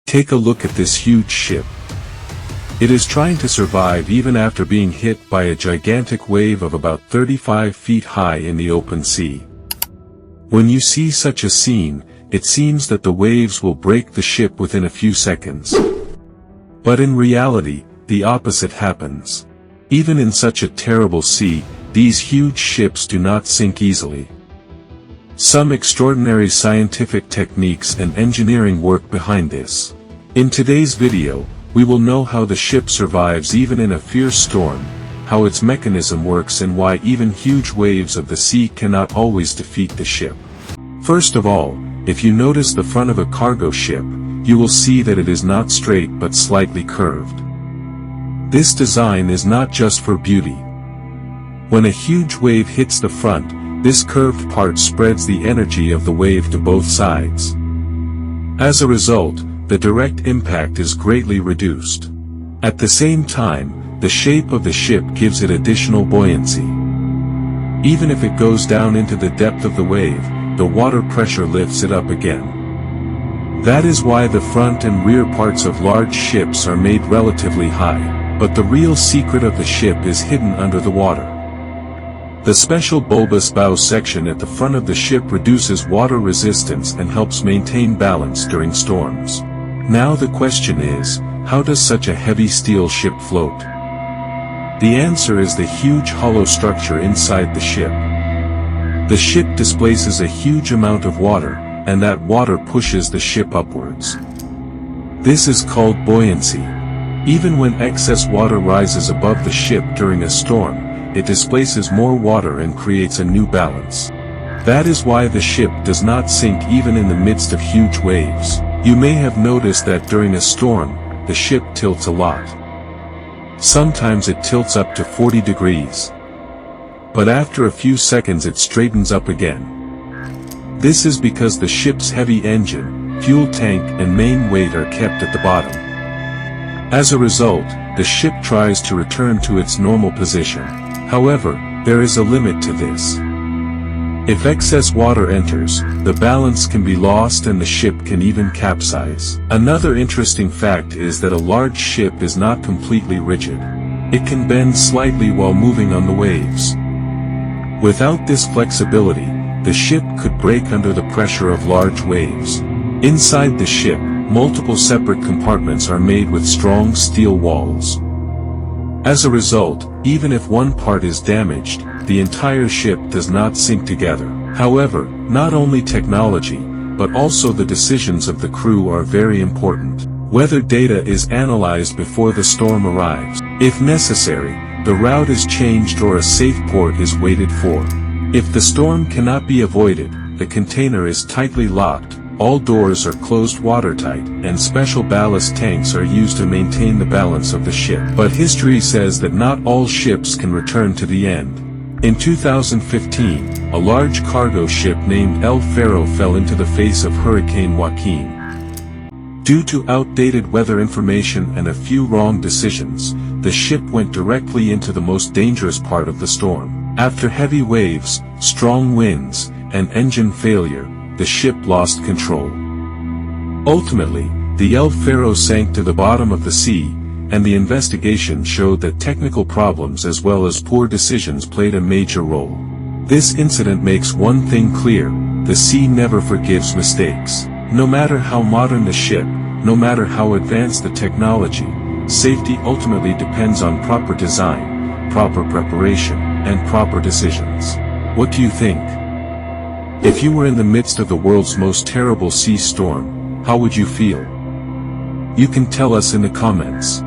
Take a look at this huge ship. It is trying to survive even after being hit by a gigantic wave of about 35 feet high in the open sea. When you see such a scene, it seems that the waves will break the ship within a few seconds. But in reality, the opposite happens. Even in such a terrible sea, these huge ships do not sink easily. Some extraordinary scientific techniques and engineering work behind this. In today's video, we will know how the ship survives even in a fierce storm, how its mechanism works, and why even huge waves of the sea cannot always defeat the ship. First of all, if you notice the front of a cargo ship, you will see that it is not straight but slightly curved. This design is not just for beauty. When a huge wave hits the front, this curved part spreads the energy of the wave to both sides. As a result, the direct impact is greatly reduced. At the same time, the shape of the ship gives it additional buoyancy. Even if it goes down into the depth of the wave, the water pressure lifts it up again. That is why the front and rear parts of large ships are made relatively high, but the real secret of the ship is hidden under the water. The special bulbous bow section at the front of the ship reduces water resistance and helps maintain balance during storms. Now the question is, how does such a heavy steel ship float? The answer is the huge hollow structure inside the ship. The ship displaces a huge amount of water, and that water pushes the ship upwards. This is called buoyancy. Even when excess water rises above the ship during a storm, it displaces more water and creates a new balance. That is why the ship does not sink even in the midst of huge waves. You may have noticed that during a storm, the ship tilts a lot. Sometimes it tilts up to 40 degrees. But after a few seconds it straightens up again. This is because the ship's heavy engine, fuel tank, and main weight are kept at the bottom. As a result, the ship tries to return to its normal position. However, there is a limit to this. If excess water enters, the balance can be lost and the ship can even capsize. Another interesting fact is that a large ship is not completely rigid. It can bend slightly while moving on the waves. Without this flexibility, the ship could break under the pressure of large waves. Inside the ship, multiple separate compartments are made with strong steel walls. As a result, even if one part is damaged, the entire ship does not sink together. However, not only technology, but also the decisions of the crew are very important. Weather data is analyzed before the storm arrives. If necessary, the route is changed or a safe port is waited for. If the storm cannot be avoided, the container is tightly locked, all doors are closed watertight, and special ballast tanks are used to maintain the balance of the ship. But history says that not all ships can return to the end. In 2015, a large cargo ship named El Faro fell into the face of Hurricane Joaquin. Due to outdated weather information and a few wrong decisions, the ship went directly into the most dangerous part of the storm. After heavy waves, strong winds, and engine failure, the ship lost control. Ultimately, the El Faro sank to the bottom of the sea, and the investigation showed that technical problems as well as poor decisions played a major role. This incident makes one thing clear: the sea never forgives mistakes. No matter how modern the ship, no matter how advanced the technology, safety ultimately depends on proper design, proper preparation, and proper decisions. What do you think? If you were in the midst of the world's most terrible sea storm, how would you feel? You can tell us in the comments.